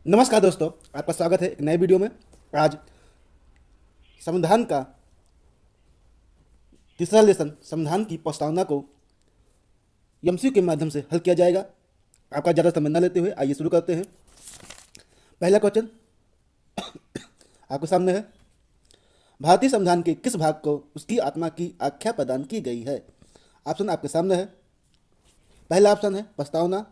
नमस्कार दोस्तों, आपका स्वागत है एक नए वीडियो में। आज संविधान का तीसरा लेसन, संविधान की प्रस्तावना को एमसीक्यू के माध्यम से हल किया जाएगा। आपका ज़्यादा समय न लेते हुए आइए शुरू करते हैं। पहला क्वेश्चन आपके सामने है। भारतीय संविधान के किस भाग को उसकी आत्मा की आख्या प्रदान की गई है? ऑप्शन आपके सामने है। पहला ऑप्शन है प्रस्तावना,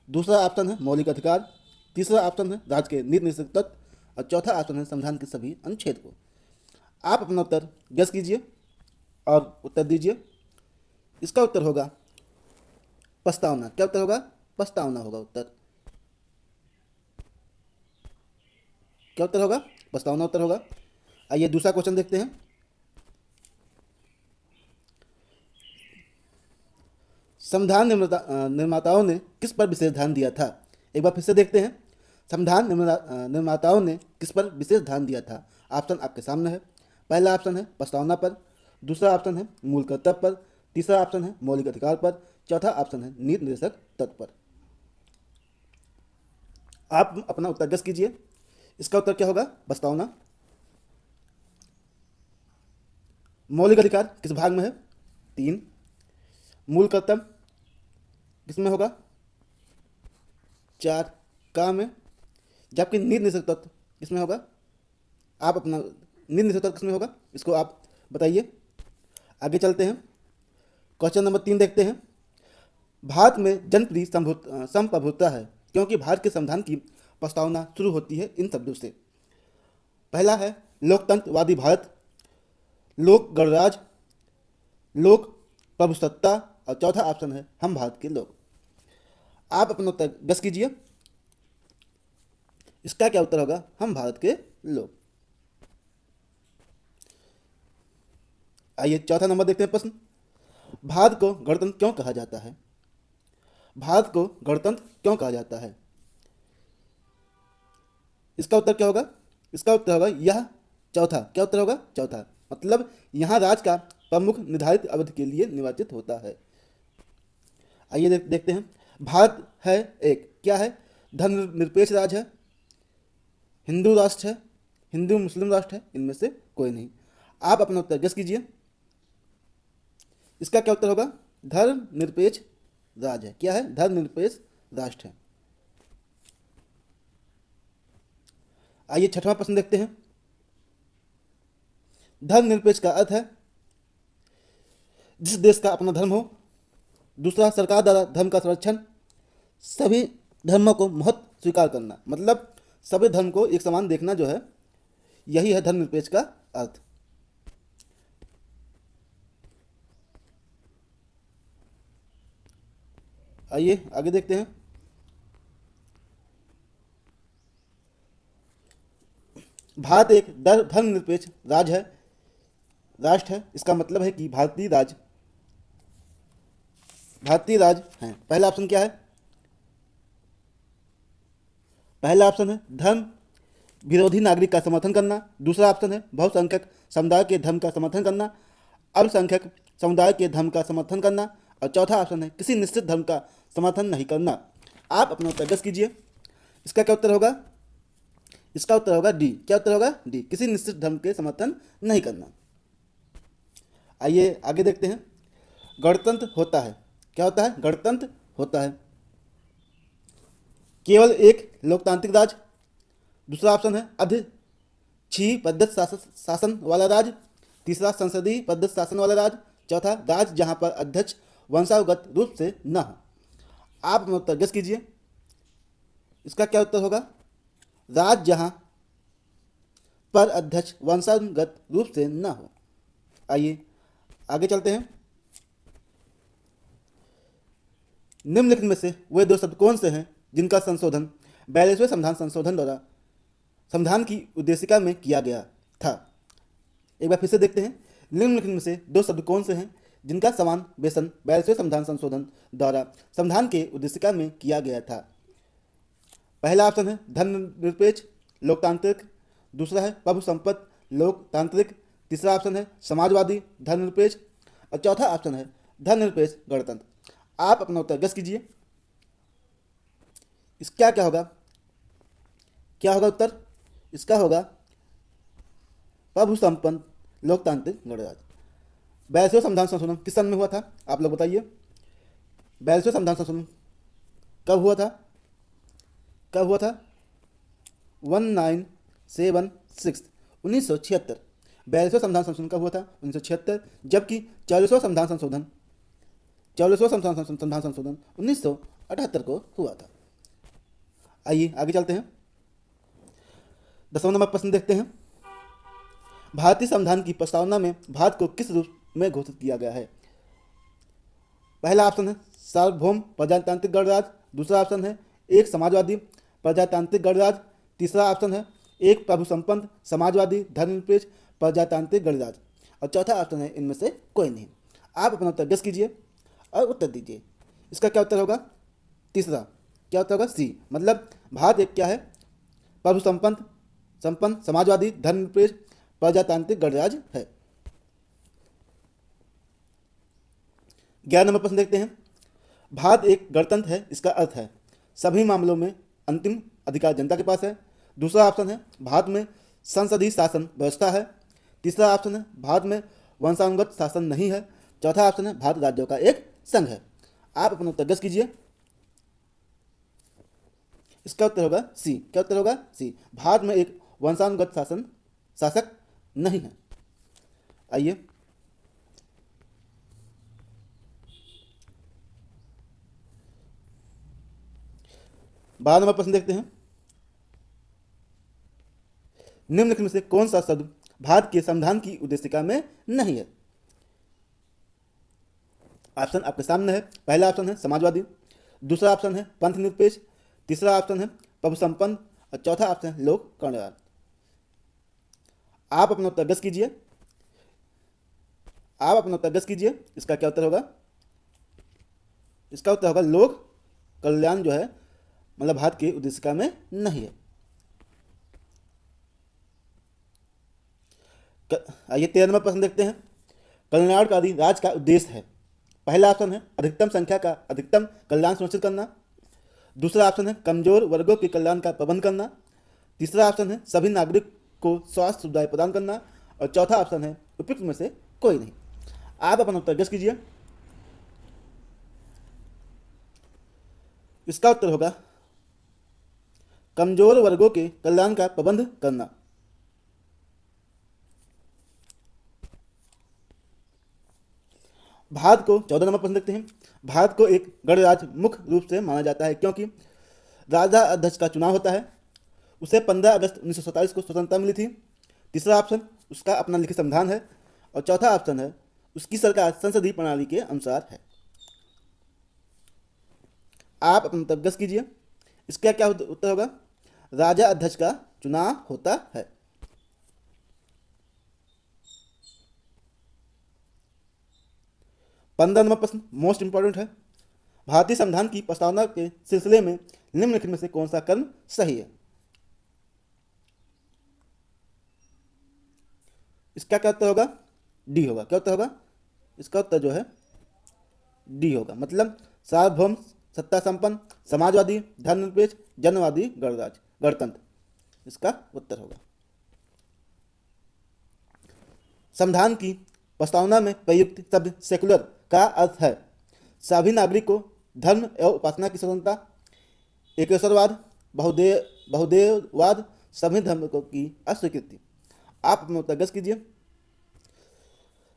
दूसरा ऑप्शन है मौलिक अधिकार, तीसरा ऑप्शन है राज्य के नीति निषेध तत्व और चौथा ऑप्शन है संविधान के सभी अनुच्छेद को। आप अपना उत्तर गेस कीजिए और उत्तर दीजिए। इसका उत्तर होगा प्रस्तावना। क्या उत्तर होगा? प्रस्तावना होगा उत्तर। क्या उत्तर होगा? प्रस्तावना उत्तर होगा। आइए दूसरा क्वेश्चन देखते हैं। संविधान निर्माताओं ने किस पर विशेष ध्यान दिया था? एक बार फिर से देखते हैं। संविधान निर्माताओं ने किस पर विशेष ध्यान दिया था? ऑप्शन आपके सामने है। पहला ऑप्शन है प्रस्तावना पर, दूसरा ऑप्शन है मूल कर्तव्य पर, तीसरा ऑप्शन है मौलिक अधिकार पर, चौथा ऑप्शन है नीति निर्देशक तत्व पर। आप अपना उत्तर गेस कीजिए। इसका उत्तर क्या होगा? प्रस्तावना। मौलिक अधिकार किस भाग में है? 3। मूल कर्तव्य किसमें होगा? 4 का में। जबकि नीति निषेध तत्व किसमें होगा? आप अपना नीति निषेध तत्व किसमें होगा, इसको आप बताइए। आगे चलते हैं। क्वेश्चन नंबर 3 देखते हैं। भारत में जनप्रिय संप्रभुता है क्योंकि भारत के संविधान की प्रस्तावना शुरू होती है इन शब्दों से। पहला है लोकतंत्रवादी भारत, लोक गणराज्य, लोक प्रभुसत्ता और चौथा ऑप्शन है हम भारत के लोग। आप अपना उत्तर गेस कीजिए। इसका क्या उत्तर होगा? हम भारत के लोग। आइए चौथा नंबर देखते हैं प्रश्न। भारत को गणतंत्र क्यों कहा जाता है? भारत को गणतंत्र क्यों कहा जाता है? इसका उत्तर क्या होगा? इसका उत्तर होगा यह चौथा। क्या उत्तर होगा? चौथा। मतलब यहाँ राज्य का प्रमुख निर्धारित अवधि के लिए निर्वाचित होता है। आइए देखते हैं। भारत है एक क्या है? धर्मनिरपेक्ष राज्य है, हिंदू राष्ट्र है, हिंदू मुस्लिम राष्ट्र है, इनमें से कोई नहीं। आप अपना उत्तर गेस कीजिए। इसका क्या उत्तर होगा? धर्मनिरपेक्ष राज्य है। क्या है? धर्मनिरपेक्ष राष्ट्र है। आइए छठवां प्रश्न देखते हैं। धर्मनिरपेक्ष का अर्थ है जिस देश का अपना धर्म हो, दूसरा सरकार द्वारा धर्म का संरक्षण, सभी धर्मों को महत्व स्वीकार करना, मतलब सभी धर्म को एक समान देखना जो है, यही है धर्मनिरपेक्ष का अर्थ। आइए आगे देखते हैं। भारत एक धर्मनिरपेक्ष राष्ट्र है। इसका मतलब है कि भारतीय राज्य हैं। पहला ऑप्शन क्या है? पहला ऑप्शन है धर्म विरोधी नागरिक का समर्थन करना, दूसरा ऑप्शन है बहुसंख्यक समुदाय के धर्म का समर्थन करना, अल्पसंख्यक समुदाय के धर्म का समर्थन करना और चौथा ऑप्शन है किसी निश्चित धर्म का समर्थन नहीं करना। आप अपना उत्तर गेस कीजिए। इसका क्या उत्तर होगा? इसका उत्तर होगा डी। क्या उत्तर होगा? डी, किसी निश्चित धर्म के समर्थन नहीं करना। आइए आगे देखते हैं। गणतंत्र होता है, क्या होता है? गणतंत्र होता है केवल एक लोकतांत्रिक राज, दूसरा ऑप्शन है अधिच्छी पद्धति शासन वाला राज, तीसरा संसदीय पद्धति शासन वाला राज, चौथा राज जहां पर अध्यक्ष वंशानुगत रूप से न हो। आप अपना उत्तर गेस कीजिए। इसका क्या उत्तर होगा? राज जहां पर अध्यक्ष वंशानुगत रूप से न हो। आइए आगे चलते हैं। निम्नलिखित में से वे दो शब्द कौन से हैं जिनका संशोधन 42वें संविधान संशोधन द्वारा संविधान की उद्देशिका में किया गया था? एक बार फिर से देखते हैं। निम्नलिखित में से दो शब्द कौन से हैं जिनका समान वेतन 42वें संविधान संशोधन द्वारा संविधान के उद्देशिका में किया गया था? पहला ऑप्शन है धर्मनिरपेक्ष लोकतांत्रिक, दूसरा है प्रभु संपन्न लोकतांत्रिक, तीसरा ऑप्शन है समाजवादी धर्मनिरपेक्ष और चौथा ऑप्शन है धर्मनिरपेक्ष गणतंत्र। आप अपना उत्तर गेस कीजिए। इसका क्या होगा? क्या होगा उत्तर? इसका होगा प्रभु संपन्न लोकतांत्रिक गणराज्य। 42वां संविधान संशोधन किस सन में हुआ था? आप लोग बताइए। 42वां संविधान संशोधन कब हुआ था? कब हुआ था? 1976, 1976। 42वां संविधान संशोधन कब हुआ था? 1976। जबकि 44वां संविधान संशोधन 1978 को हुआ था। आइए आगे चलते हैं। 10वां नंबर प्रश्न देखते हैं। भारतीय संविधान की प्रस्तावना में भारत को किस रूप में घोषित किया गया है? पहला ऑप्शन है सार्वभौम प्रजातांत्रिक गणराज्य, दूसरा ऑप्शन है एक समाजवादी प्रजातांत्रिक गणराज्य, तीसरा ऑप्शन है एक प्रभु संपन्न समाजवादी धर्मनिरपेक्ष प्रजातांत्रिक गणराज्य, और चौथा ऑप्शन है इनमें से कोई नहीं। आप अपना उत्तर गेस कीजिए और उत्तर दीजिए। इसका क्या उत्तर होगा? तीसरा। क्या उत्तर होगा? सी, मतलब भारत एक क्या है? प्रभु संपन्न समाजवादी धर्मनिरपेक्ष प्रजातांत्रिक गणराज्य है। 11 नंबर प्रश्न देखते हैं। भारत एक गणतंत्र है, इसका अर्थ है सभी मामलों में अंतिम अधिकार जनता के पास है। दूसरा ऑप्शन है भारत में संसदीय शासन व्यवस्था है। तीसरा ऑप्शन है भारत में वंशानुगत शासन नहीं है। चौथा ऑप्शन है भारत राज्यों का एक संघ है। आप अपना उत्तर गेस कीजिए। इसका उत्तर होगा सी। क्या उत्तर होगा? सी, भारत में एक वंशानुगत शासक नहीं है। आइए 12 नंबर प्रश्न देखते हैं। निम्नलिखित में से कौन सा शब्द भारत के संविधान की उद्देशिका में नहीं है? ऑप्शन आपके सामने है। पहला ऑप्शन है समाजवादी, दूसरा ऑप्शन है पंथ निरपेक्ष, तीसरा ऑप्शन है प्रभु संपन्न, और चौथा ऑप्शन है लोक गणराज्य। आप अपना उत्तर गेस कीजिए। आप अपना उत्तर गेस कीजिए। इसका क्या उत्तर होगा? इसका उत्तर होगा लोक कल्याण जो है, मतलब भारत की उद्देशिका में नहीं है। आइए 13 नंबर प्रश्न देखते हैं। कल्याणकारी राज्य का उद्देश्य है। पहला ऑप्शन है अधिकतम संख्या का अधिकतम कल्याण सुनिश्चित करना, दूसरा ऑप्शन है कमजोर वर्गों के कल्याण का प्रबंध करना, तीसरा ऑप्शन है सभी नागरिक को स्वास्थ्य सुविधाएं प्रदान करना, और चौथा ऑप्शन है उपयुक्त में से कोई नहीं। आप अपना उत्तर गेस कीजिए। इसका उत्तर होगा कमजोर वर्गों के कल्याण का प्रबंध करना। भारत को 14 नंबर प्रश्न देखते हैं। भारत को एक गणराज्य मुख्य रूप से माना जाता है क्योंकि राजा अध्यक्ष का चुनाव होता है। उसे 15 अगस्त 1947 को स्वतंत्रता मिली थी। तीसरा ऑप्शन उसका अपना लिखित संविधान है, और चौथा ऑप्शन है उसकी सरकार संसदीय प्रणाली के अनुसार है। आप अपना उत्तर गेस कीजिए। इसका क्या उत्तर होगा? राजा अध्यक्ष का चुनाव होता है। पंद्रह नंबर प्रश्न मोस्ट इंपॉर्टेंट है। भारतीय संविधान की प्रस्तावना के सिलसिले में निम्नलिखित में से कौन सा कदम सही है? इसका क्या उत्तर होगा? डी होगा। क्या उत्तर होगा? इसका उत्तर जो है डी होगा, मतलब सार्वभौम सत्ता संपन्न समाजवादी धर्मनिरपेक्ष जनवादी गणराज्य गणतंत्र, इसका उत्तर होगा। संविधान की प्रस्तावना में प्रयुक्त शब्द सेकुलर का अर्थ है सभी नागरिक को धर्म एवं उपासना की स्वतंत्रता, एकेश्वरवाद, बहुदेववाद, सभी धर्म की अस्वीकृति। आप अपना उत्तर गेस कीजिए।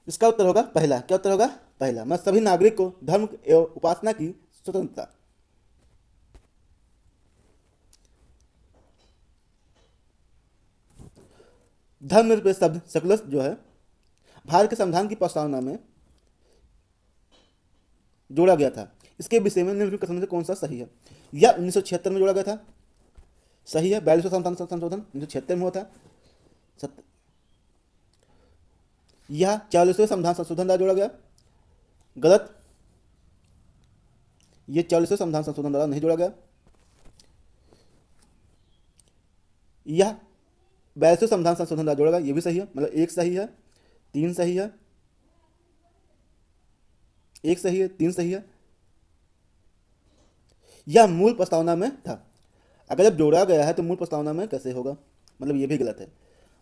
इसका उत्तर होगा पहला। क्या उत्तर होगा? पहला, मतलब सभी नागरिक को धर्म एवं उपासना की स्वतंत्रता। धर्मनिरपेक्ष शब्द सेकुलर जो है भारत के संविधान की प्रस्तावना में जोड़ा गया था। इसके विषय में निम्नलिखित कथनों में से कौन सा सही है? यह 1976 में जोड़ा गया था, सही है। 42वां संविधान संशोधन 1976 में हुआ था। यह 44वें संविधान संशोधन द्वारा जोड़ा गया, गलत। यह 44वें संविधान संशोधन द्वारा नहीं जोड़ा गया। यह 42वें संविधान संशोधन द्वारा जोड़ा गया, यह भी सही है, मतलब एक सही है, तीन सही है, एक सही है, तीन सही है। यह मूल प्रस्तावना में था। अगर जब जोड़ा गया है तो मूल प्रस्तावना में कैसे होगा, मतलब ये भी गलत है,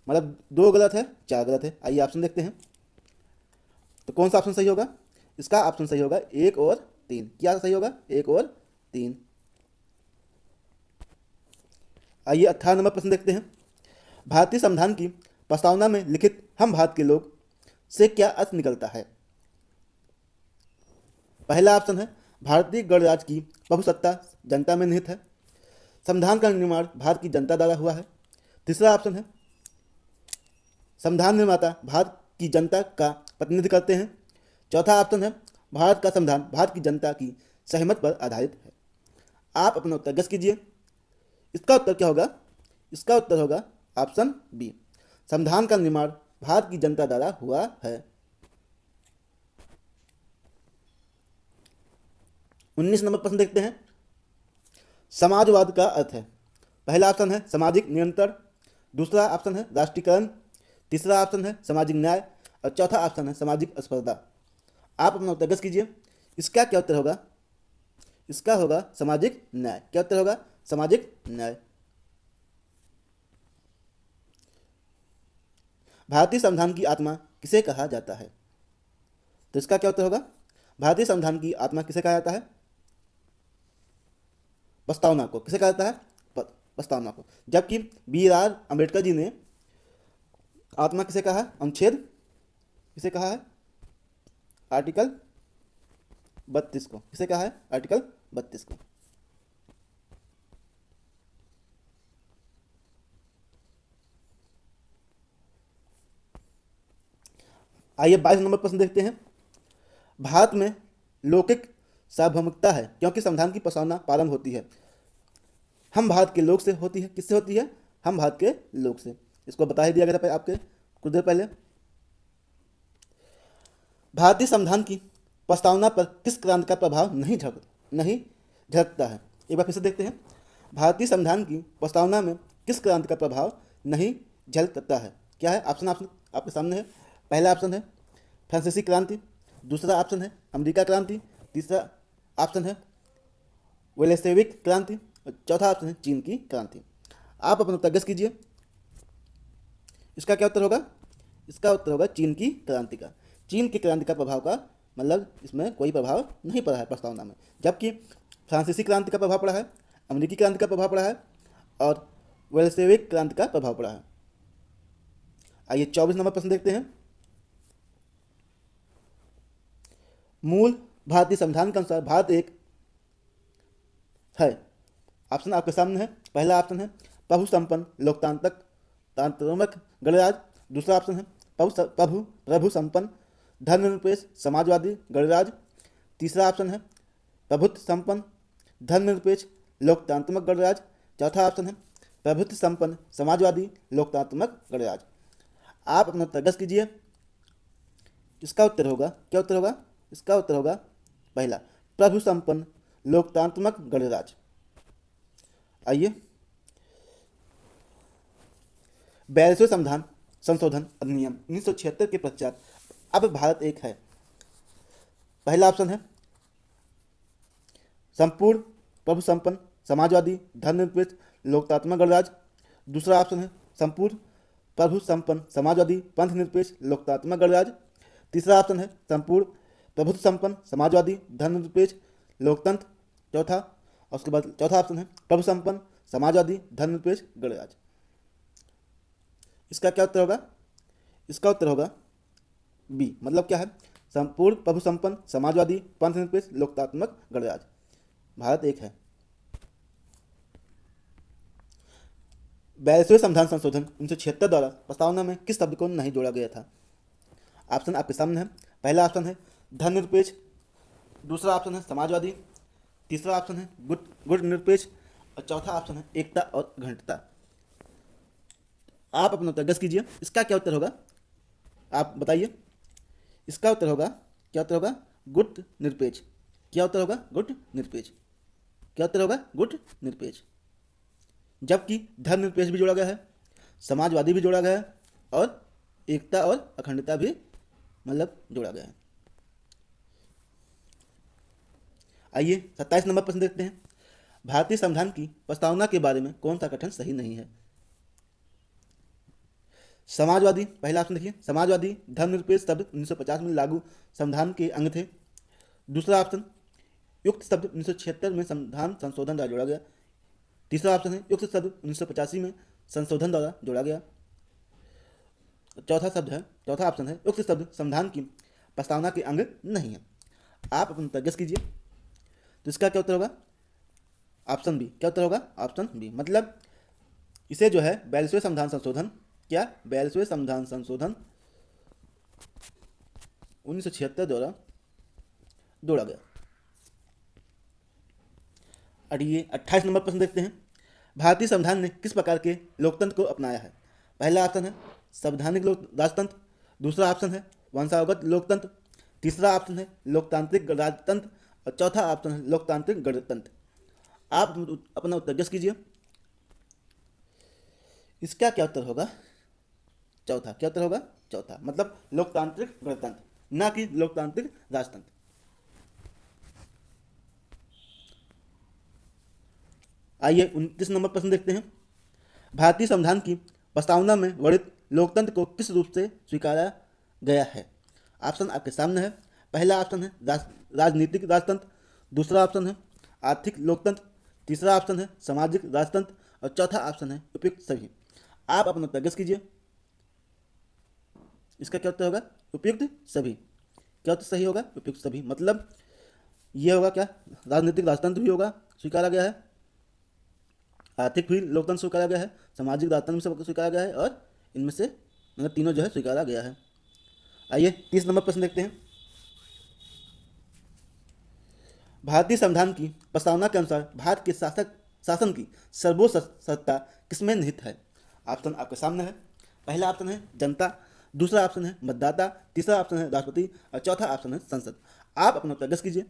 मतलब दो गलत है, चार गलत है। आइए ऑप्शन देखते हैं, तो कौन सा ऑप्शन सही होगा? इसका ऑप्शन सही होगा एक और तीन। क्या सही होगा? एक और तीन। आइए 18 नंबर प्रश्न देखते हैं। भारतीय संविधान की प्रस्तावना में लिखित हम भारत के लोग से क्या अर्थ निकलता है? पहला ऑप्शन है भारतीय गणराज्य की प्रभुसत्ता जनता में निहित है। संविधान का निर्माण भारत की जनता द्वारा हुआ है। तीसरा ऑप्शन है संविधान निर्माता भारत की जनता का प्रतिनिधित्व करते हैं। चौथा ऑप्शन है भारत का संविधान भारत की जनता की सहमत पर आधारित है। आप अपना उत्तर गेस कीजिए। इसका उत्तर क्या होगा? इसका उत्तर होगा ऑप्शन बी, संविधान का निर्माण भारत की जनता द्वारा हुआ है। 19 नंबर प्रश्न देखते हैं। समाजवाद का अर्थ है। पहला ऑप्शन है सामाजिक निरंतर, दूसरा ऑप्शन है राष्ट्रीयकरण, तीसरा ऑप्शन है सामाजिक न्याय और चौथा ऑप्शन है सामाजिक स्पर्धा। आप अपना उत्तर गेस कीजिए। इसका क्या उत्तर होगा? इसका होगा सामाजिक न्याय। क्या उत्तर होगा? सामाजिक न्याय। भारतीय संविधान की आत्मा किसे कहा जाता है? तो इसका क्या उत्तर होगा? भारतीय संविधान की आत्मा किसे कहा जाता है? प्रस्तावना को। किसे कहा जाता है? प्रस्तावना को। जबकि बी आर अम्बेडकर जी ने आत्मा किसे कहा है? अनुच्छेद किसे कहा है? आर्टिकल 32 को। किसे कहा है? आर्टिकल 32 को। आइए 22 नंबर प्रश्न देखते हैं। भारत में लौकिक सार्वभौमिकता है क्योंकि संविधान की प्रस्तावना प्रारंभ होती है हम भारत के लोग से होती है। किससे होती है? हम भारत के लोग से। इसको बता ही दिया गया था आपके कुछ देर पहले। भारतीय संविधान की प्रस्तावना पर किस क्रांति का प्रभाव नहीं झलकता है? एक बार फिर से देखते हैं। भारतीय संविधान की प्रस्तावना में किस क्रांति का प्रभाव नहीं झलकता है? क्या है? ऑप्शन आपके सामने है। पहला ऑप्शन है फ्रांसीसी क्रांति, दूसरा ऑप्शन है अमेरिका क्रांति, तीसरा ऑप्शन है वेलेस्टेविक क्रांति और चौथा ऑप्शन है चीन की क्रांति। आप अपना उत्तर गेस कीजिए। इसका क्या उत्तर होगा? इसका उत्तर होगा चीन की क्रांति का। चीन की क्रांति का प्रभाव का मतलब इसमें कोई प्रभाव नहीं पड़ा है प्रस्तावना में, जबकि फ्रांसीसी क्रांति का प्रभाव पड़ा है, अमेरिकी क्रांति का प्रभाव पड़ा है और वेल्सेविक क्रांति का प्रभाव पड़ा है। आइए 24 नंबर प्रश्न देखते हैं। मूल भारतीय संविधान के अनुसार भारत एक है। ऑप्शन आपके सामने है। पहला ऑप्शन है प्रभु संपन्न लोकतांत्रिक गणराज्य, दूसरा ऑप्शन है प्रभु संपन्न धर्मनिरपेक्ष समाजवादी गणराज्य, तीसरा ऑप्शन है प्रभुत्व संपन्न धर्मनिरपेक्ष लोकतांत्रिक गणराज्य, चौथा ऑप्शन है प्रभुत्व संपन्न समाजवादी लोकतांत्रिक गणराज्य। आप अपना उत्तर गेस कीजिए। इसका उत्तर होगा, क्या उत्तर होगा? इसका उत्तर होगा पहला प्रभु संपन्न लोकतांत्रिक गणराज्य। आइए 42वें संविधान संशोधन अधिनियम 1976 के पश्चात अब भारत एक है। पहला ऑप्शन है संपूर्ण प्रभु संपन्न समाजवादी धर्मनिरपेक्ष लोकतांत्रिक गणराज्य, दूसरा ऑप्शन है संपूर्ण प्रभु संपन्न समाजवादी पंथ निरपेक्ष लोकतांत्रिक गणराज्य, तीसरा ऑप्शन है संपूर्ण प्रभुत्व संपन्न समाजवादी धर्मनिरपेक्ष लोकतंत्र, चौथा और उसके बाद चौथा ऑप्शन है प्रभु संपन्न समाजवादी धर्मनिरपेक्ष गणराज्य। इसका क्या उत्तर होगा? इसका उत्तर होगा बी, मतलब क्या है? संपूर्ण प्रभु संपन्न समाजवादी पंथ निरपेक्ष लोकतांत्रिक गणराज्य। भारत एक है। 42वें संविधान संशोधन 1976 द्वारा प्रस्तावना में किस शब्द को नहीं जोड़ा गया था? ऑप्शन आपके सामने है। पहला ऑप्शन है धर्मनिरपेक्ष, दूसरा ऑप्शन है समाजवादी, तीसरा ऑप्शन है गुट निरपेक्ष और चौथा ऑप्शन है एकता और अखंडता। आप अपना उत्तर गेस कीजिए। इसका क्या उत्तर होगा? आप बताइए। इसका उत्तर होगा, क्या उत्तर होगा? गुट निरपेक्ष। क्या उत्तर होगा? गुट निरपेक्ष। क्या उत्तर होगा? गुट निरपेक्ष। जबकि धर्मनिरपेक्ष भी जोड़ा गया है, समाजवादी भी जोड़ा गया है और एकता और अखंडता भी मतलब जोड़ा गया है। आइए 27 नंबर प्रश्न देखते हैं। भारतीय संविधान की प्रस्तावना के बारे में कौन सा कथन सही नहीं है? समाजवादी, पहला ऑप्शन देखिए, समाजवादी धर्मनिरपेक्ष शब्द 1950 में लागू संविधान के अंग थे। दूसरा ऑप्शन, युक्त शब्द 1976 में संविधान संशोधन द्वारा जोड़ा गया। तीसरा ऑप्शन है युक्त शब्द 1985 में संशोधन द्वारा जोड़ा गया। चौथा ऑप्शन है युक्त शब्द संविधान की प्रस्तावना के अंग नहीं है। आप अपना उत्तर गेस कीजिए। तो इसका क्या उत्तर होगा? Option B. क्या उत्तर होगा? Option B. मतलब इसे जो है 42वें संविधान संशोधन, क्या 42वें संविधान संशोधन 1976 द्वारा जोड़ा गया। और ये 28 नंबर प्रश्न देखते हैं। भारतीय संविधान ने किस प्रकार के लोकतंत्र को अपनाया है? पहला ऑप्शन है संवैधानिक राजतंत्र। दूसरा ऑप्शन है वंशानुगत लोकतंत्र। तीसरा ऑप्शन है लोकतांत्रिक राजतंत्र। और चौथा ऑप्शन है लोकतांत्रिक गणतंत्र। आप अपना उत्तर गेस कीजिए। इसका क्या उत्तर होगा? चौथा। क्या उत्तर होगा? चौथा, मतलब लोकतांत्रिक गणतंत्र, ना कि लोकतांत्रिक राजतंत्र। आइए 29 नंबर प्रश्न देखते हैं। भारतीय संविधान की प्रस्तावना में वर्णित लोकतंत्र को किस रूप से स्वीकारा गया है? ऑप्शन आपके सामने है। पहला ऑप्शन है राजनीतिक राजतंत्र। दूसरा ऑप्शन है आर्थिक लोकतंत्र। तीसरा ऑप्शन है सामाजिक राजतंत्र। और चौथा ऑप्शन है उपयुक्त सभी। आप अपना उत्तर गेस कीजिए। इसका क्या उत्तर होगा? उपयुक्त सभी। क्या उत्तर सही होगा? उपयुक्त सभी, मतलब ये होगा क्या, राजनीतिक राजतंत्र भी होगा स्वीकारा गया है, आर्थिक भी लोकतंत्र स्वीकारा गया है, सामाजिक राजतंत्र भी स्वीकारा गया है, और इनमें से मतलब तीनों जो है स्वीकारा गया है। आइए 30 नंबर प्रश्न देखते हैं। भारतीय संविधान की प्रस्तावना के अनुसार भारत के शासन की सर्वोच्च सत्ता किसमें निहित है? ऑप्शन आपके सामने है। पहला ऑप्शन है जनता। दूसरा ऑप्शन है मतदाता। तीसरा ऑप्शन है राष्ट्रपति। और चौथा ऑप्शन है संसद। आप अपना उत्तर गेस कीजिए।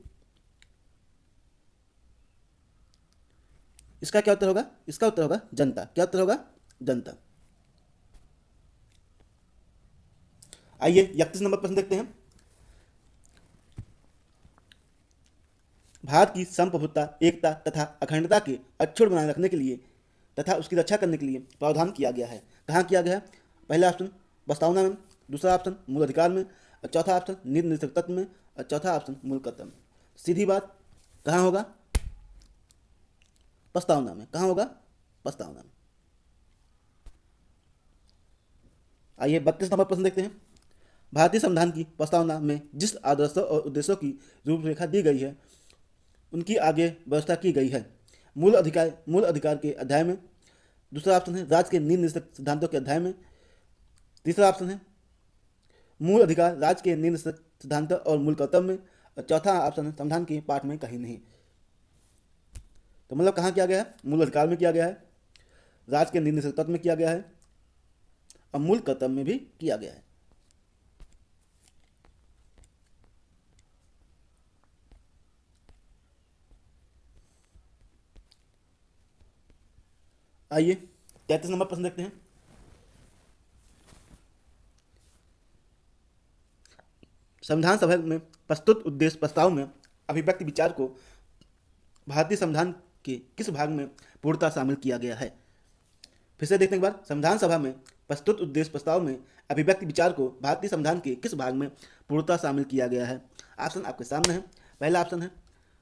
इसका क्या उत्तर होगा? इसका उत्तर होगा जनता। क्या उत्तर होगा? जनता। आइए 31 नंबर प्रश्न देखते हैं। भारत की संप्रभुता, एकता तथा अखंडता के अक्षुण्ण बनाए रखने के लिए तथा उसकी रक्षा करने के लिए प्रावधान किया गया है। कहाँ किया गया है? पहला ऑप्शन प्रस्तावना में। दूसरा ऑप्शन मूल अधिकार में। और चौथा ऑप्शन नीति निर्देशक तत्व में। और चौथा ऑप्शन मूल कर्तव्य में। सीधी बात, कहाँ होगा? प्रस्तावना में। कहाँ होगा? प्रस्तावना में। आइए 32 नंबर प्रश्न देखते हैं। भारतीय संविधान की प्रस्तावना में जिस आदर्शों और उद्देश्यों की रूपरेखा दी गई है उनकी आगे व्यवस्था की गई है। मूल अधिकार के अध्याय में। दूसरा ऑप्शन है राज्य के नीति निर्देशक सिद्धांतों के अध्याय में। तीसरा ऑप्शन है मूल अधिकार राज्य के नीति निर्देशक सिद्धांतों और मूल कर्तव्य में। और चौथा ऑप्शन है संविधान के पाठ में कहीं नहीं। तो मतलब कहाँ किया गया है? मूल अधिकार में किया गया है, राज्य के नीति निर्देशक तत्व में किया गया है, और मूल कर्तव्य में भी किया गया है। आइए 33 नंबर प्रश्न देखते हैं। संविधान सभा में प्रस्तुत उद्देश्य प्रस्ताव में अभिव्यक्ति विचार को भारतीय संविधान के किस भाग में पूर्णतः शामिल किया गया है? फिर से देखते हैं एक बार। संविधान सभा में प्रस्तुत उद्देश्य प्रस्ताव में अभिव्यक्ति विचार को भारतीय संविधान के किस भाग में पूर्णतः शामिल किया गया है? ऑप्शन आपके सामने है। पहला ऑप्शन है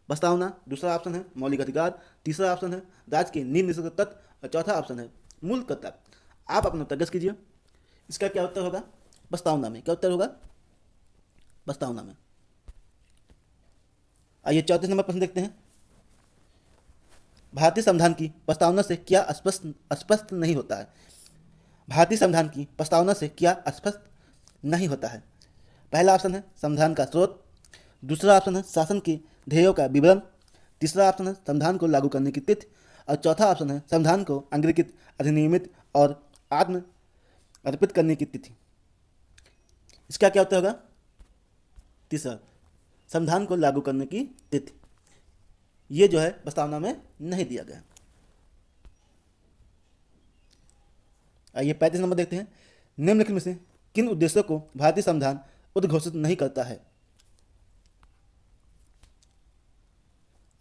प्रस्तावना। दूसरा ऑप्शन है मौलिक अधिकार। तीसरा ऑप्शन है राज्य के नीति निर्देशक तत्व। और चौथा ऑप्शन है मूल कर्तव्य। आप अपना उत्तर गेस कीजिए। इसका क्या उत्तर होगा? प्रस्तावना में। क्या उत्तर होगा? प्रस्तावना में। आइए 34 नंबर प्रश्न देखते हैं। भारतीय संविधान की प्रस्तावना से क्या स्पष्ट नहीं होता है? भारतीय संविधान की प्रस्तावना से क्या स्पष्ट नहीं होता है? पहला ऑप्शन है संविधान का स्रोत। दूसरा ऑप्शन है शासन के ध्येयों का विवरण। तीसरा ऑप्शन है संविधान को लागू करने की तिथि। और चौथा ऑप्शन है संविधान को अंगीकृत, अधिनियमित और आत्म अर्पित करने की तिथि। इसका क्या उत्तर होगा? तीसरा, संविधान को लागू करने की तिथि। ये जो है प्रस्तावना में नहीं दिया गया। आइए 35 नंबर देखते हैं। निम्नलिखित में से किन उद्देश्यों को भारतीय संविधान उद्घोषित नहीं करता है?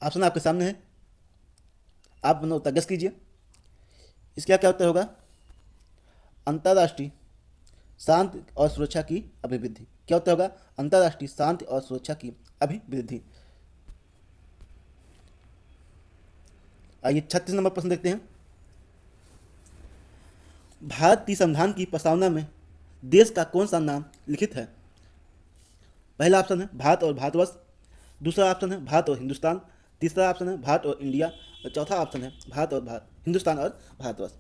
ऑप्शन आपके सामने है। आप अपना उत्तर गेस कीजिए। इसका क्या उत्तर होगा? अंतर्राष्ट्रीय शांति और सुरक्षा की अभिवृद्धि। क्या उत्तर होगा? अंतर्राष्ट्रीय शांति और सुरक्षा की अभिवृद्धि। आइए 36 नंबर प्रश्न देखते हैं। भारत की संविधान की प्रस्तावना में देश का कौन सा नाम लिखित है? पहला ऑप्शन है भारत और भारतवर्ष, दूसरा ऑप्शन है भारत और हिंदुस्तान, तीसरा ऑप्शन है भारत और इंडिया और चौथा ऑप्शन है भारत और हिंदुस्तान और भारतवर्ष।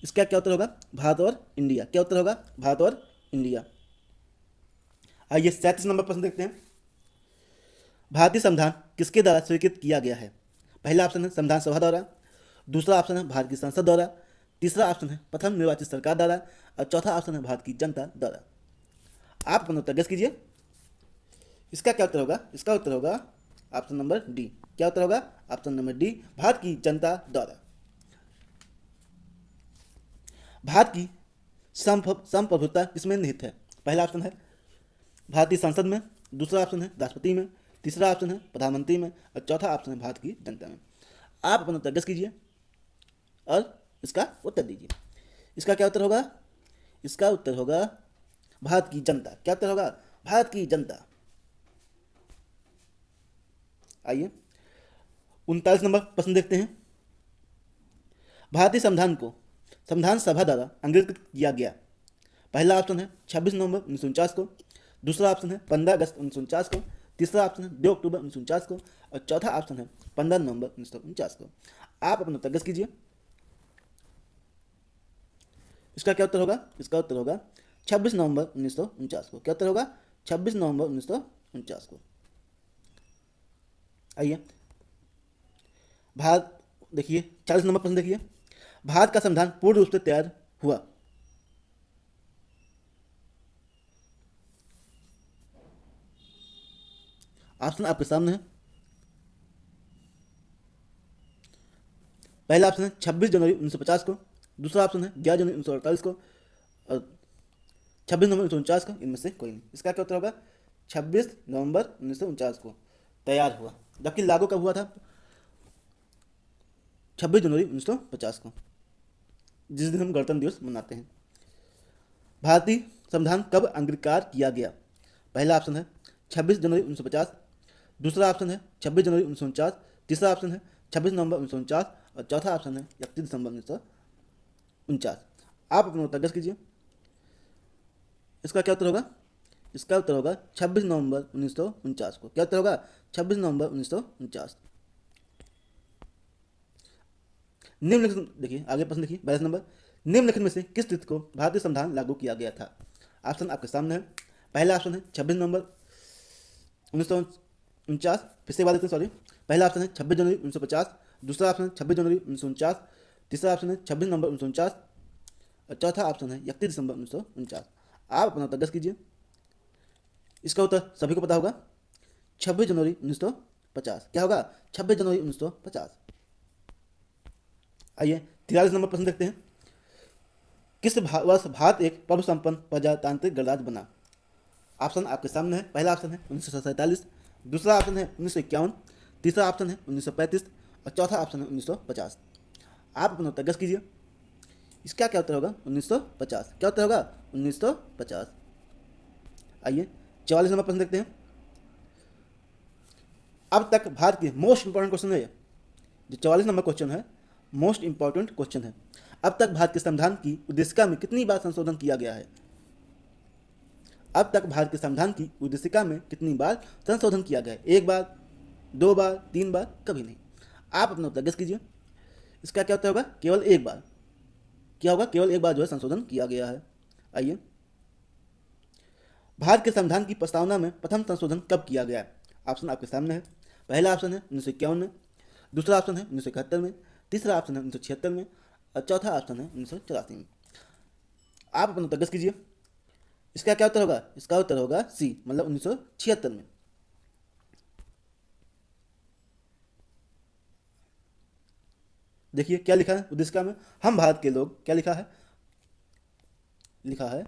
इसका क्या उत्तर होगा? भारत और इंडिया। क्या उत्तर होगा? भारत और इंडिया। आइए 37 नंबर प्रश्न देखते हैं। भारतीय संविधान किसके द्वारा स्वीकृत किया गया है? पहला ऑप्शन है संविधान सभा द्वारा, दूसरा ऑप्शन है भारत की संसद द्वारा, तीसरा ऑप्शन है प्रथम निर्वाचित सरकार द्वारा और चौथा ऑप्शन है भारत की जनता द्वारा। आप अपना उत्तर गेस कीजिए। इसका क्या उत्तर होगा? इसका उत्तर होगा ऑप्शन नंबर डी। क्या उत्तर होगा? ऑप्शन नंबर डी, भारत की जनता द्वारा। भारत की संप्रभुता किसमें निहित है? पहला ऑप्शन है भारतीय संसद में, दूसरा ऑप्शन है राष्ट्रपति में, तीसरा ऑप्शन है प्रधानमंत्री में और चौथा ऑप्शन है भारत की जनता में। आप अपना उत्तर गेस कीजिए और इसका उत्तर दीजिए। इसका क्या उत्तर होगा? इसका उत्तर होगा भारत की जनता। क्या उत्तर होगा? भारत की जनता। आइए 39 नंबर प्रश्न देखते हैं। भारतीय संविधान को संविधान सभा द्वारा अंगीकृत किया गया। पहला ऑप्शन है 26 नवंबर 1949 को, दूसरा ऑप्शन है 15 अगस्त 1949 को, तीसरा ऑप्शन है 2 अक्टूबर 1949 को और चौथा ऑप्शन है 15 नवंबर 1949 को। आप अपना उत्तर गेस कीजिए। इसका क्या उत्तर होगा? इसका उत्तर होगा 26 नवंबर 1949 को। क्या उत्तर होगा? 26 नवंबर 1949 को। आइए भारत देखिए 40 नंबर प्रश्न देखिए। भारत का संविधान पूर्ण रूप से तैयार हुआ। ऑप्शन आपके सामने है। पहला ऑप्शन है 26 जनवरी 1950 को, दूसरा ऑप्शन है 11 जनवरी 1948 को और 26 नवंबर 1949 को। इनमें से कोई नहीं। इसका क्या उत्तर होगा? 26 नवंबर 1949 को तैयार हुआ, जबकि लागू कब हुआ था? 26 जनवरी 1950 को, जिस दिन हम गणतंत्र दिवस मनाते हैं। भारतीय संविधान कब अंगीकार किया गया? पहला ऑप्शन है 26 जनवरी 1950, दूसरा ऑप्शन है 26 जनवरी 1949, तीसरा ऑप्शन है 26 नवंबर 1949 और चौथा ऑप्शन है 31 दिसंबर 1949। आप अपना उत्तर गेस कीजिए। इसका क्या उत्तर होगा? इसका उत्तर होगा 26 नवंबर 1949 को। क्या उत्तर होगा? 26 नवंबर 1949। निम्नलिखित देखिए आगे प्रश्न देखिए 42 नंबर। निम्नलिखित में से किस तिथि को भारतीय संविधान लागू किया गया था? ऑप्शन आपके सामने है। पहला ऑप्शन है 26 नवंबर 1949, फिर से बात करते हैं सॉरी। पहला ऑप्शन है 26 जनवरी 1950, दूसरा ऑप्शन है 26 जनवरी 1949, तीसरा ऑप्शन है 26 नवंबर 1949 और चौथा ऑप्शन है 31 दिसंबर 1949। आप अपना उत्तर गेस कीजिए। इसका उत्तर सभी को पता होगा 26 जनवरी 1950। क्या होगा? 26 जनवरी 1950। आइए 43 नंबर प्रश्न देखते हैं। किस वर्ष भारत एक प्रभु संपन्न प्रजातांत्रिक गणराज्य बना? ऑप्शन आपके सामने है। पहला ऑप्शन है 1947, दूसरा ऑप्शन है 1951, तीसरा ऑप्शन है 1935 और चौथा ऑप्शन है 1950। आप अपना उत्तर गेस कीजिए। इसका क्या उत्तर होगा? 1950। क्या उत्तर होगा? 1950। आइए 44 नंबर प्रश्न देखते हैं। अब तक भारत के मोस्ट इंपॉर्टेंट क्वेश्चन है, जो 44 नंबर क्वेश्चन है मोस्ट इंपॉर्टेंट क्वेश्चन है। अब तक भारत के संविधान की उद्देशिका में कितनी बार संशोधन किया गया है? अब तक भारत के संविधान की उद्देशिका में कितनी बार संशोधन किया गया है? 1 बार, 2 बार, 3 बार, कभी नहीं। आप अपना उत्तर गेस कीजिए। इसका क्या उत्तर होगा? केवल 1 बार। क्या होगा? केवल 1 बार जो है संशोधन किया गया है। आइए भारत के संविधान की प्रस्तावना में प्रथम संशोधन कब किया गया है? ऑप्शन आपके सामने है। पहला ऑप्शन है 1951 में, दूसरा ऑप्शन है 1971 में, तीसरा ऑप्शन है 1976 में और चौथा ऑप्शन है 1984 में। आप अपना उत्तर गेस कीजिए। इसका क्या उत्तर होगा? इसका उत्तर होगा सी, मतलब 1976 में। देखिए क्या लिखा है उद्देशिका में। हम भारत के लोग, क्या लिखा है? लिखा है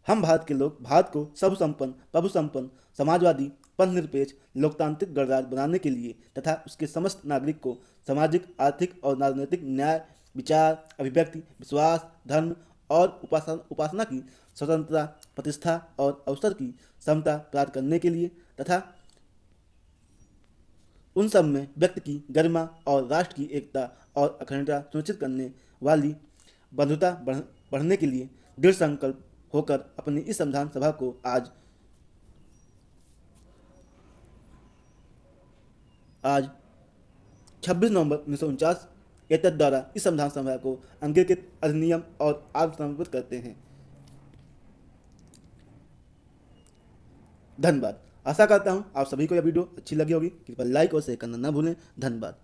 हम भारत के लोग भारत को सर्वसंपन्न, प्रभु संपन्न, समाजवादी, पथनिरपेक्ष लोकतांत्रिक गणराज्य बनाने के लिए तथा उसके समस्त नागरिक को सामाजिक, आर्थिक और राजनीतिक न्याय, विचार, अभिव्यक्ति, विश्वास, धर्म और उपासना की स्वतंत्रता, प्रतिष्ठा और अवसर की समता प्राप्त करने के लिए तथा उन सब में व्यक्ति की गरिमा और राष्ट्र की एकता और अखंडता सुनिश्चित करने वाली बंधुता बढ़ने के लिए दृढ़ संकल्प होकर अपनी इस संविधान सभा को आज 26 नवंबर 1949 एतद द्वारा इस संविधान सभा को अंगीकृत अधिनियम और आत्मसमर्पित करते हैं। धन्यवाद। आशा करता हूँ आप सभी को यह वीडियो अच्छी लगी होगी। कृपया लाइक और शेयर करना न भूलें। धन्यवाद।